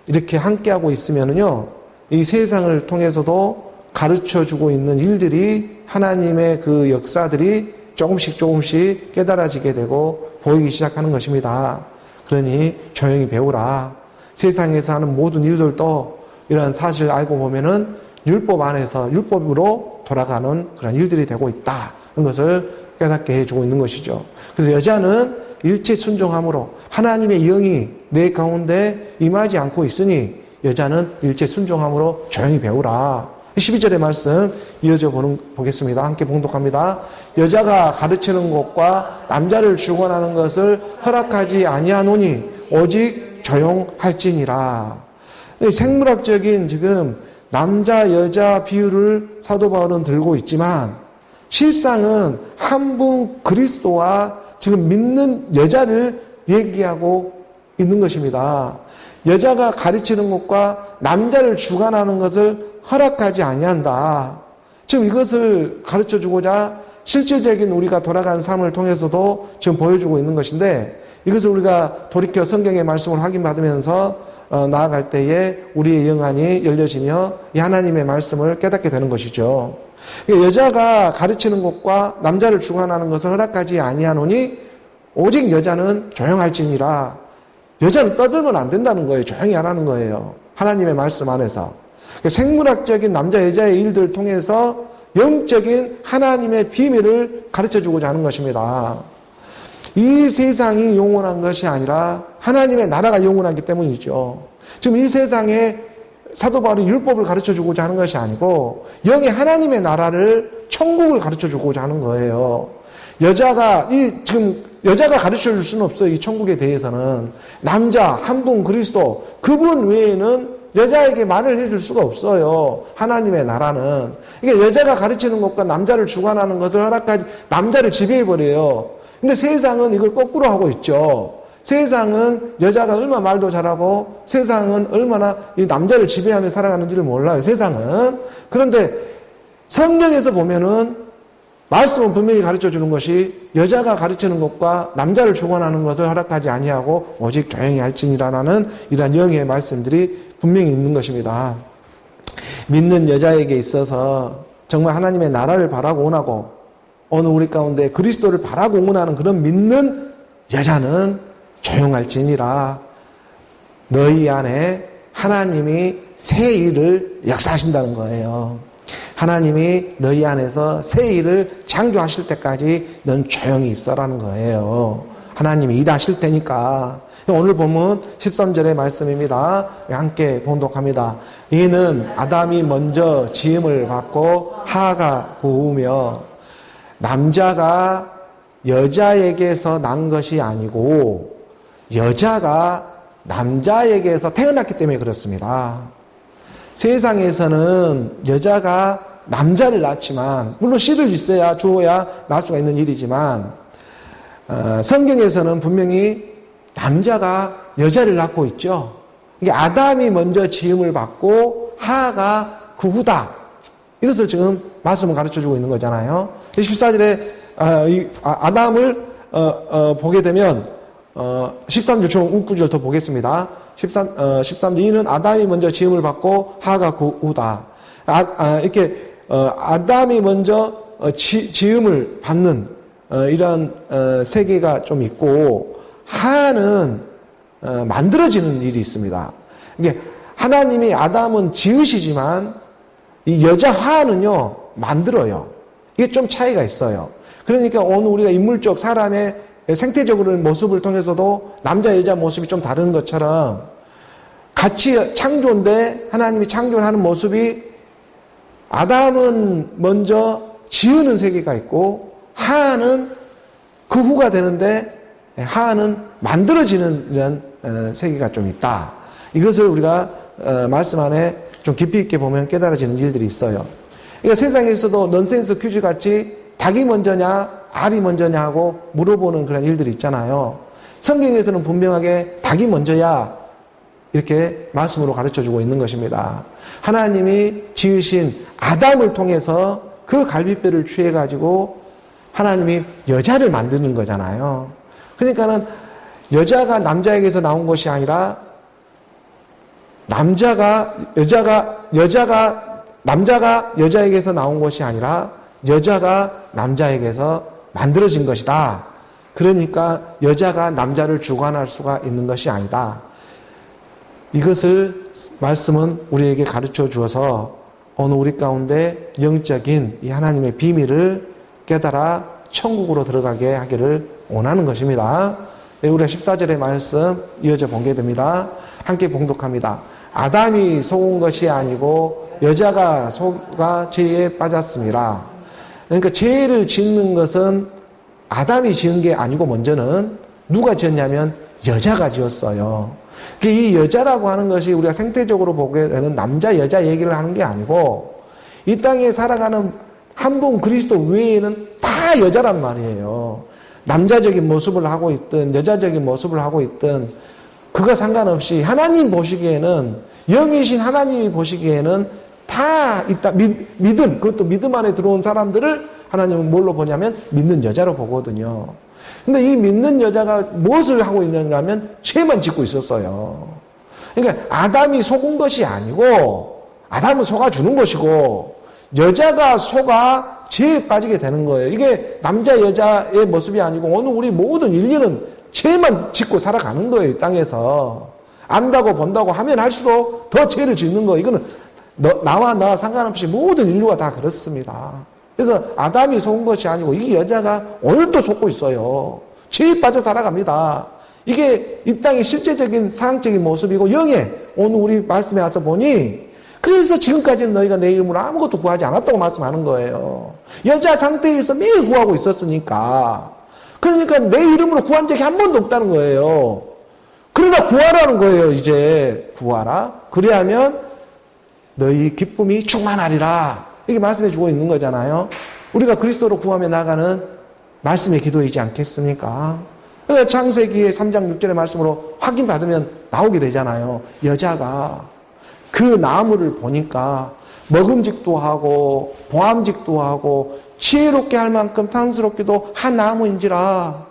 이렇게 함께하고 있으면은요, 이 세상을 통해서도 가르쳐 주고 있는 일들이, 하나님의 그 역사들이 조금씩 깨달아지게 되고 보이기 시작하는 것입니다. 그러니 조용히 배우라. 세상에서 하는 모든 일들도 이런 사실을 알고 보면은 율법 안에서 율법으로 돌아가는 그런 일들이 되고 있다. 그런 것을 깨닫게 해주고 있는 것이죠. 그래서 여자는 일체 순종함으로 하나님의 영이 내 가운데 임하지 않고 있으니 여자는 일체 순종함으로 조용히 배우라. 12절의 말씀 이어져 보겠습니다. 함께 봉독합니다. 여자가 가르치는 것과 남자를 주관하는 것을 허락하지 아니하노니 오직 조용할지니라. 생물학적인 지금 남자 여자 비유를 사도 바울은 들고 있지만, 실상은 한 분 그리스도와 지금 믿는 여자를 얘기하고 있는 것입니다. 여자가 가르치는 것과 남자를 주관하는 것을 허락하지 아니한다. 지금 이것을 가르쳐 주고자 실제적인 우리가 돌아가는 삶을 통해서도 지금 보여주고 있는 것인데, 이것을 우리가 돌이켜 성경의 말씀을 확인받으면서 나아갈 때에 우리의 영안이 열려지며 이 하나님의 말씀을 깨닫게 되는 것이죠. 여자가 가르치는 것과 남자를 주관하는 것을 허락하지 아니하노니 오직 여자는 조용할지니라. 여자는 떠들면 안 된다는 거예요. 조용히 하라는 거예요. 하나님의 말씀 안에서. 생물학적인 남자 여자의 일들을 통해서 영적인 하나님의 비밀을 가르쳐주고자 하는 것입니다. 이 세상이 영원한 것이 아니라 하나님의 나라가 영원하기 때문이죠. 지금 이 세상에 사도 바울이 율법을 가르쳐주고자 하는 것이 아니고 영의 하나님의 나라를, 천국을 가르쳐주고자 하는 거예요. 여자가 가르쳐줄 수는 없어요. 이 천국에 대해서는. 남자 한 분 그리스도, 그분 외에는 여자에게 말을 해줄 수가 없어요. 하나님의 나라는. 이게 여자가 가르치는 것과 남자를 주관하는 것을 허락하지, 남자를 지배해버려요. 근데 세상은 이걸 거꾸로 하고 있죠. 세상은 여자가 얼마나 말도 잘하고 세상은 얼마나 이 남자를 지배하며 살아가는지를 몰라요. 세상은. 그런데 성경에서 보면은 말씀은 분명히 가르쳐 주는 것이 여자가 가르치는 것과 남자를 주관하는 것을 허락하지 아니하고 오직 조용히 할지니라는 이러한 영의 말씀들이 분명히 있는 것입니다. 믿는 여자에게 있어서 정말 하나님의 나라를 바라고 원하고 오늘 우리 가운데 그리스도를 바라고 원하는 그런 믿는 여자는 조용할지니라. 너희 안에 하나님이 새 일을 역사하신다는 거예요. 하나님이 너희 안에서 새 일을 창조하실 때까지 넌 조용히 있어라는 거예요. 하나님이 일하실 테니까. 오늘 보면 13절의 말씀입니다. 함께 봉독합니다. 이는 아담이 먼저 지음을 받고 하가 구우며 남자가 여자에게서 난 것이 아니고 여자가 남자에게서 태어났기 때문에 그렇습니다. 세상에서는 여자가 남자를 낳지만, 물론 씨를 있어야 주어야 낳을 수가 있는 일이지만 성경에서는 분명히 남자가 여자를 낳고 있죠. 이게 아담이 먼저 지음을 받고 하가 그 후다. 이것을 지금 말씀을 가르쳐주고 있는 거잖아요. 14절에 아담을 보게 되면 13절 총 9절 더 보겠습니다. 13절 이는 아담이 먼저 지음을 받고 하가 그 후다. 이렇게 아담이 먼저 지음을 받는 이런 세계가 좀 있고 하는 만들어지는 일이 있습니다. 이게 하나님이 아담은 지으시지만 이 여자 하는요 만들어요. 이게 좀 차이가 있어요. 그러니까 오늘 우리가 인물적 사람의 생태적으로는 모습을 통해서도 남자 여자 모습이 좀 다른 것처럼 같이 창조인데 하나님이 창조하는 모습이 아담은 먼저 지으는 세계가 있고 하는 그 후가 되는데 하하는 만들어지는 이런 세계가 좀 있다. 이것을 우리가 말씀 안에 좀 깊이 있게 보면 깨달아지는 일들이 있어요. 그러니까 세상에서도 넌센스 퀴즈 같이 닭이 먼저냐 알이 먼저냐 하고 물어보는 그런 일들이 있잖아요. 성경에서는 분명하게 닭이 먼저야 이렇게 말씀으로 가르쳐주고 있는 것입니다. 하나님이 지으신 아담을 통해서 그 갈비뼈를 취해가지고 하나님이 여자를 만드는 거잖아요. 그러니까는 여자가 남자에게서 나온 것이 아니라 남자가 여자에게서 나온 것이 아니라 여자가 남자에게서 만들어진 것이다. 그러니까 여자가 남자를 주관할 수가 있는 것이 아니다. 이것을 말씀은 우리에게 가르쳐 주어서 오늘 우리 가운데 영적인 이 하나님의 비밀을 깨달아 천국으로 들어가게 하기를 원하는 것입니다. 우리가 14절의 말씀 이어져 보게 됩니다. 함께 봉독합니다. 아담이 속은 것이 아니고 여자가 속아 죄에 빠졌습니다. 그러니까 죄를 짓는 것은 아담이 지은 게 아니고 먼저는 누가 지었냐면 여자가 지었어요. 이 여자라고 하는 것이 우리가 생태적으로 보게 되는 남자 여자 얘기를 하는 게 아니고 이 땅에 살아가는 한 분 그리스도 외에는 다 여자란 말이에요. 남자적인 모습을 하고 있든 여자적인 모습을 하고 있든 그거 상관없이 하나님 보시기에는 영이신 하나님이 보시기에는 다 있다. 믿음, 그것도 믿음 안에 들어온 사람들을 하나님은 뭘로 보냐면 믿는 여자로 보거든요. 근데 이 믿는 여자가 무엇을 하고 있는가 하면 죄만 짓고 있었어요. 그러니까 아담이 속은 것이 아니고 아담은 속아주는 것이고 여자가 속아 죄에 빠지게 되는 거예요. 이게 남자 여자의 모습이 아니고 오늘 우리 모든 인류는 죄만 짓고 살아가는 거예요. 이 땅에서. 안다고 본다고 하면 할수록 더 죄를 짓는 거예요. 이거는 나와 상관없이 모든 인류가 다 그렇습니다. 그래서 아담이 속은 것이 아니고 이 여자가 오늘도 속고 있어요. 죄에 빠져 살아갑니다. 이게 이 땅의 실제적인 상황적인 모습이고 영의 오늘 우리 말씀에 와서 보니 그래서 지금까지는 너희가 내 이름으로 아무것도 구하지 않았다고 말씀하는 거예요. 여자 상태에서 매일 구하고 있었으니까. 그러니까 내 이름으로 구한 적이 한 번도 없다는 거예요. 그러나 구하라는 거예요. 이제 구하라. 그래야면 너희 기쁨이 충만하리라. 이게 말씀해 주고 있는 거잖아요. 우리가 그리스도로 구하며 나가는 말씀의 기도이지 않겠습니까? 그러니까 창세기의 3장 6절의 말씀으로 확인받으면 나오게 되잖아요. 여자가 그 나무를 보니까 먹음직도 하고 보암직도 하고 지혜롭게 할 만큼 탐스럽기도 한 나무인지라.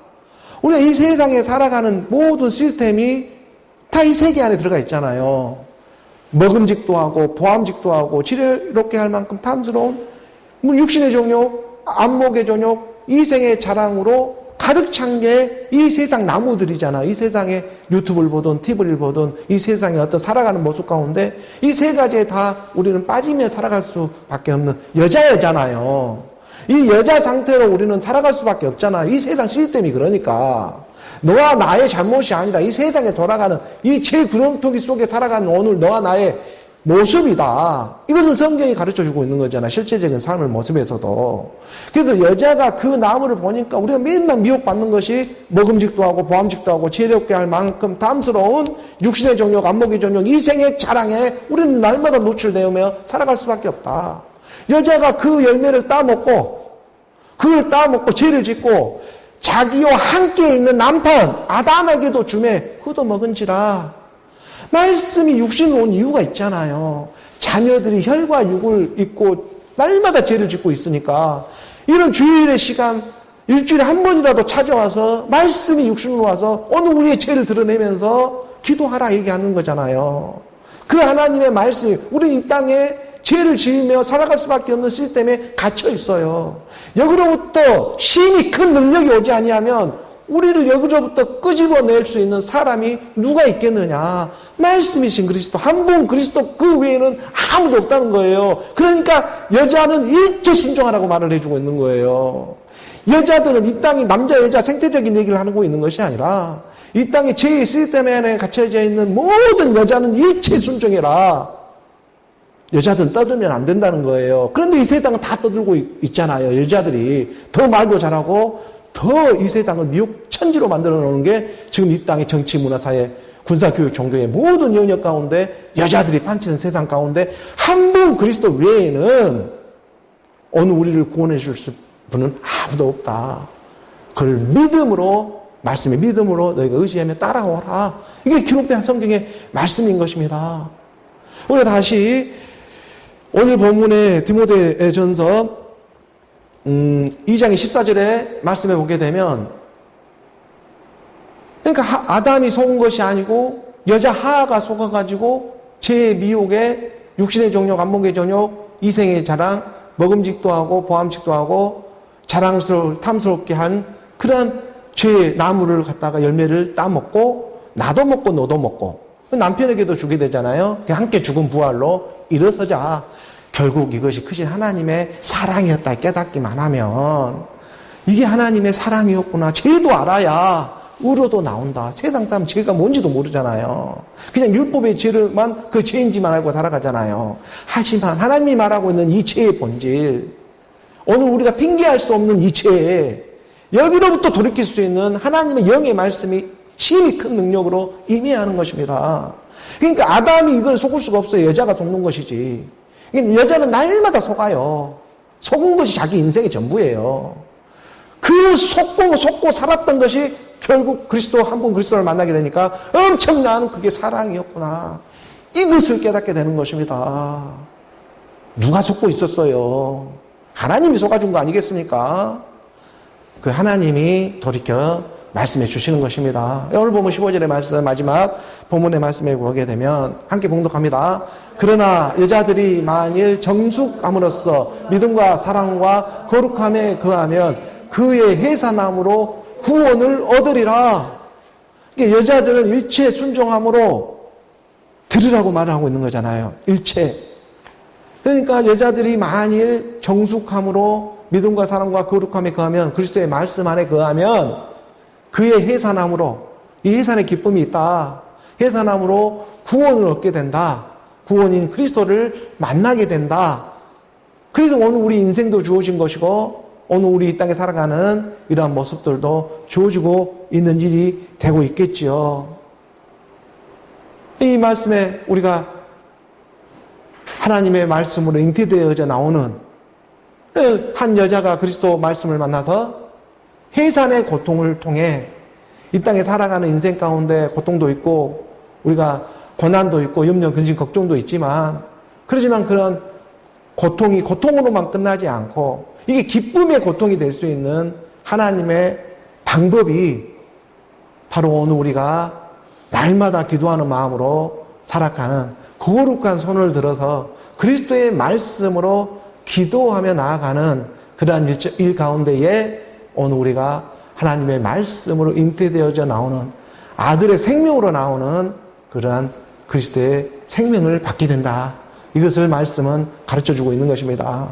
우리가 이 세상에 살아가는 모든 시스템이 다 이 세계 안에 들어가 있잖아요. 먹음직도 하고 보암직도 하고 지혜롭게 할 만큼 탐스러운 육신의 정욕, 안목의 정욕, 이생의 자랑으로 가득 찬 게 이 세상 나무들이잖아. 이 세상에 유튜브를 보든 TV를 보든 이 세상의 어떤 살아가는 모습 가운데 이 세 가지에 다 우리는 빠지며 살아갈 수밖에 없는 여자잖아요. 이 여자 상태로 우리는 살아갈 수밖에 없잖아. 이 세상 시스템이 그러니까. 너와 나의 잘못이 아니라 이 세상에 돌아가는 이 제구렁텅이 속에 살아가는 오늘 너와 나의 모습이다. 이것은 성경이 가르쳐주고 있는 거잖아. 실제적인 삶의 모습에서도. 그래서 여자가 그 나무를 보니까 우리가 맨날 미혹받는 것이 먹음직도 하고 보암직도 하고 지혜롭게 할 만큼 탐스러운 육신의 정욕, 안목의 정욕, 이생의 자랑에 우리는 날마다 노출되며 살아갈 수밖에 없다. 여자가 그 열매를 따먹고 그걸 따먹고 죄를 짓고 자기와 함께 있는 남편 아담에게도 주매 그도 먹은지라. 말씀이 육신으로 온 이유가 있잖아요. 자녀들이 혈과 육을 입고 날마다 죄를 짓고 있으니까 이런 주일의 시간 일주일에 한 번이라도 찾아와서 말씀이 육신으로 와서 오늘 우리의 죄를 드러내면서 기도하라 얘기하는 거잖아요. 그 하나님의 말씀이 우리 이 땅에 죄를 지으며 살아갈 수밖에 없는 시스템에 갇혀 있어요. 여기로부터 신이 큰 능력이 오지 아니하면 우리를 여기로부터 끄집어낼 수 있는 사람이 누가 있겠느냐. 말씀이신 그리스도, 한 분 그리스도 그 외에는 아무도 없다는 거예요. 그러니까 여자는 일체 순종하라고 말을 해주고 있는 거예요. 여자들은 이 땅이 남자 여자 생태적인 얘기를 하고 있는 것이 아니라 이 땅의 죄의 시스템 안에 갇혀져 있는 모든 여자는 일체 순종해라. 여자들은 떠들면 안 된다는 거예요. 그런데 이 세상은 다 떠들고 있잖아요. 여자들이 더 말도 잘하고 더 이 세상을 미혹 천지로 만들어 놓는 게 지금 이 땅의 정치, 문화, 사회, 군사, 교육, 종교의 모든 영역 가운데 여자들이 판치는 세상 가운데 한 분 그리스도 외에는 어느 우리를 구원해 줄 분은 아무도 없다. 그걸 믿음으로, 말씀의 믿음으로 너희가 의지하며 따라오라. 이게 기록된 성경의 말씀인 것입니다. 우리가 다시 오늘 본문의 디모데전서 2장의 14절에 말씀해 보게 되면, 그러니까 아담이 속은 것이 아니고 여자 하하가 속아가지고 죄의 미혹에 육신의 정욕, 안목의 정욕, 이생의 자랑, 먹음직도 하고 보암직도 하고 탐스럽게 한 그런 죄의 나무를 갖다가 열매를 따먹고 나도 먹고 너도 먹고 남편에게도 주게 되잖아요. 함께 죽은 부활로 일어서자. 결국 이것이 크신 하나님의 사랑이었다 깨닫기만 하면 이게 하나님의 사랑이었구나. 죄도 알아야 의로도 나온다. 세상 사람 죄가 뭔지도 모르잖아요. 그냥 율법의 죄를만 그 죄인지만 알고 살아가잖아요. 하지만 하나님이 말하고 있는 이 죄의 본질, 오늘 우리가 핑계할 수 없는 이 죄에 여기로부터 돌이킬 수 있는 하나님의 영의 말씀이 심히 큰 능력으로 임해하는 것입니다. 그러니까 아담이 이걸 속을 수가 없어요. 여자가 속는 것이지. 여자는 날마다 속아요. 속은 것이 자기 인생의 전부예요. 그 속고 살았던 것이 결국 그리스도 한 분 그리스도를 만나게 되니까 엄청난 그게 사랑이었구나. 이것을 깨닫게 되는 것입니다. 누가 속고 있었어요? 하나님이 속아준 거 아니겠습니까? 그 하나님이 돌이켜 말씀해 주시는 것입니다. 오늘 보면 15절의 말씀 마지막 본문의 말씀에 보게 되면 함께 봉독합니다. 그러나 여자들이 만일 정숙함으로써 믿음과 사랑과 거룩함에 거하면 그의 해산함으로 구원을 얻으리라. 그러니까 여자들은 일체 순종함으로 들으라고 말을 하고 있는 거잖아요. 일체. 그러니까 여자들이 만일 정숙함으로 믿음과 사랑과 거룩함에 거하면, 그리스도의 말씀 안에 거하면 그의 해산함으로, 이 해산의 기쁨이 있다. 해산함으로 구원을 얻게 된다. 구원인 그리스도를 만나게 된다. 그래서 오늘 우리 인생도 주어진 것이고 오늘 우리 이 땅에 살아가는 이러한 모습들도 주어지고 있는 일이 되고 있겠지요. 이 말씀에 우리가 하나님의 말씀으로 잉태되어져 나오는 한 여자가 그리스도 말씀을 만나서 해산의 고통을 통해 이 땅에 살아가는 인생 가운데 고통도 있고 우리가 고난도 있고 염려, 근심, 걱정도 있지만, 그렇지만 그런 고통이 고통으로만 끝나지 않고 이게 기쁨의 고통이 될 수 있는 하나님의 방법이 바로 오늘 우리가 날마다 기도하는 마음으로 살아가는 거룩한 손을 들어서 그리스도의 말씀으로 기도하며 나아가는 그러한 일 가운데에 오늘 우리가 하나님의 말씀으로 잉태되어져 나오는 아들의 생명으로 나오는 그러한 그리스도의 생명을 받게 된다. 이것을 말씀은 가르쳐주고 있는 것입니다.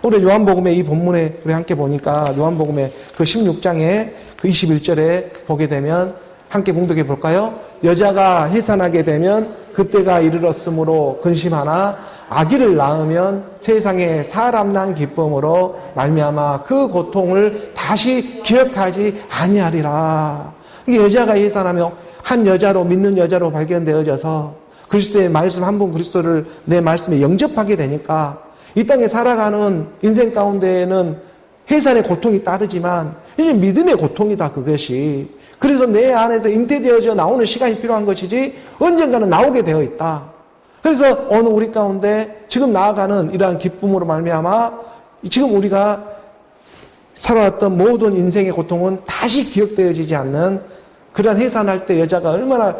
우리 요한복음의 이 본문에 우리 함께 보니까 요한복음의 그 16장에 그 21절에 보게 되면 함께 봉독해 볼까요? 여자가 해산하게 되면 그때가 이르렀으므로 근심하나 아기를 낳으면 세상에 사람 난 기쁨으로 말미암아 그 고통을 다시 기억하지 아니하리라. 이게 여자가 해산하며 한 여자로, 믿는 여자로 발견되어져서 그리스도의 말씀 한 분 그리스도를 내 말씀에 영접하게 되니까 이 땅에 살아가는 인생 가운데에는 해산의 고통이 따르지만 이제 믿음의 고통이다 그것이. 그래서 내 안에서 잉태되어져 나오는 시간이 필요한 것이지 언젠가는 나오게 되어 있다. 그래서 오늘 우리 가운데 지금 나아가는 이러한 기쁨으로 말미암아 지금 우리가 살아왔던 모든 인생의 고통은 다시 기억되어지지 않는 그러한 해산할 때 여자가 얼마나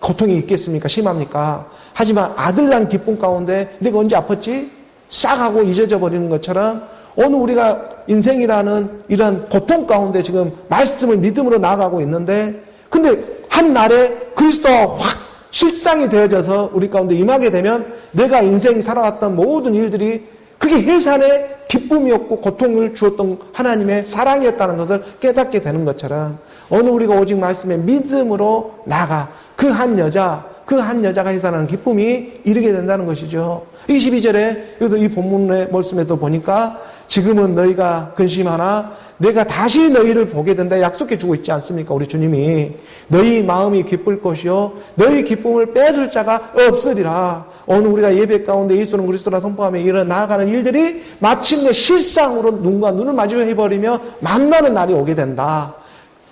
고통이 있겠습니까? 심합니까? 하지만 아들 난 기쁨 가운데 내가 언제 아팠지? 싹 하고 잊어져 버리는 것처럼 오늘 우리가 인생이라는 이런 고통 가운데 지금 말씀을 믿음으로 나아가고 있는데 근데 한날에 그리스도와 확 실상이 되어져서 우리 가운데 임하게 되면 내가 인생 살아왔던 모든 일들이 그게 해산의 기쁨이었고 고통을 주었던 하나님의 사랑이었다는 것을 깨닫게 되는 것처럼 오늘 우리가 오직 말씀에 믿음으로 나아가 그 한 여자가 해산하는 기쁨이 이르게 된다는 것이죠. 22절에 여기서 이 본문의 말씀에도 보니까 지금은 너희가 근심하나 내가 다시 너희를 보게 된다 약속해 주고 있지 않습니까? 우리 주님이 너희 마음이 기쁠 것이요 너희 기쁨을 뺏을 자가 없으리라. 오늘 우리가 예배 가운데 예수는 그리스도라 선포하며 일어나가는 일들이 마침내 실상으로 눈과 눈을 마주해버리며 만나는 날이 오게 된다.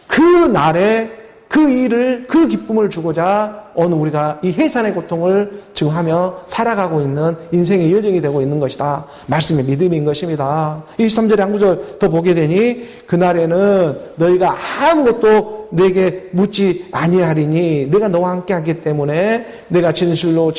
그 날에 그 일을, 그 기쁨을 주고자 오늘 우리가 이 해산의 고통을 지금 하며 살아가고 있는 인생의 여정이 되고 있는 것이다. 말씀의 믿음인 것입니다. 23절에 한 구절 더 보게 되니 그날에는 너희가 아무것도 내게 묻지 아니하리니 내가 너와 함께 하기 때문에 내가 진실로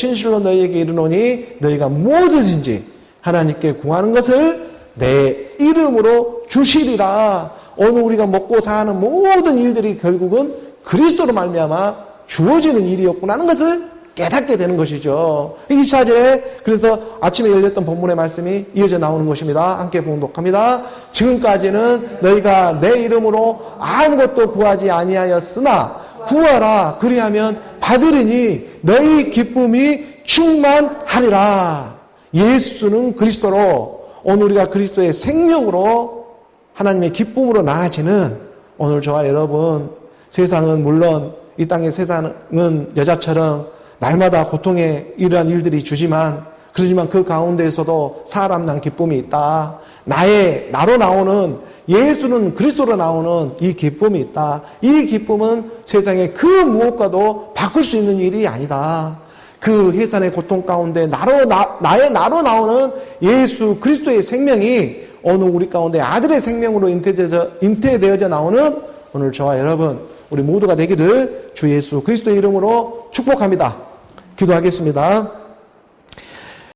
너희에게 이르노니 너희가 뭐든지 하나님께 구하는 것을 내 이름으로 주시리라. 오늘 우리가 먹고 사는 모든 일들이 결국은 그리스도로 말미암아 주어지는 일이었구나 하는 것을 깨닫게 되는 것이죠. 24절에 그래서 아침에 열렸던 본문의 말씀이 이어져 나오는 것입니다. 함께 봉독합니다. 지금까지는 너희가 내 이름으로 아무것도 구하지 아니하였으나 구하라 그리하면 받으리니 너희 기쁨이 충만하리라. 예수는 그리스도로 오늘 우리가 그리스도의 생명으로 하나님의 기쁨으로 나아지는 오늘 저와 여러분 세상은 물론 이 땅의 세상은 여자처럼 날마다 고통에 이러한 일들이 주지만 그러지만 그 가운데에서도 사람 난 기쁨이 있다. 나로 나오는 예수는 그리스도로 나오는 이 기쁨이 있다. 이 기쁨은 세상의 그 무엇과도 바꿀 수 있는 일이 아니다. 그 해산의 고통 가운데 나의 나로 나오는 예수 그리스도의 생명이 오늘 우리 가운데 아들의 생명으로 잉태되어져 나오는 오늘 저와 여러분 우리 모두가 되기를 주 예수 그리스도의 이름으로 축복합니다. 기도하겠습니다.